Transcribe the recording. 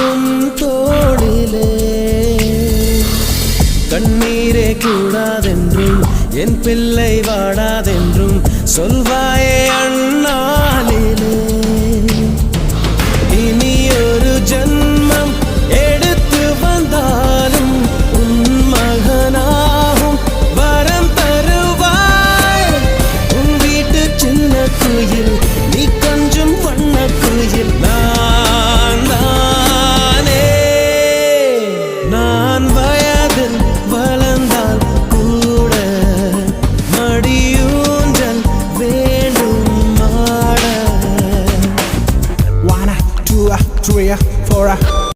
உன் தோளிலே கண்ணீரே கூடாதென்றும் என் பிள்ளை வாடாதென்றும் சொல்வாயே அண்ணாளிலே இனி ஒரு ஜன்மம் எடுத்து வந்தாலும் உன் மகனாகும் வரம் தருவாய் உன் வீட்டு சின்ன குயில் நீ கொஞ்சம் வண்ண குயில் நான் தானே நான் வயதில் வளர்ந்தால் கூட மடியூஞ்சல் வேண்டும் மாட 1 2 3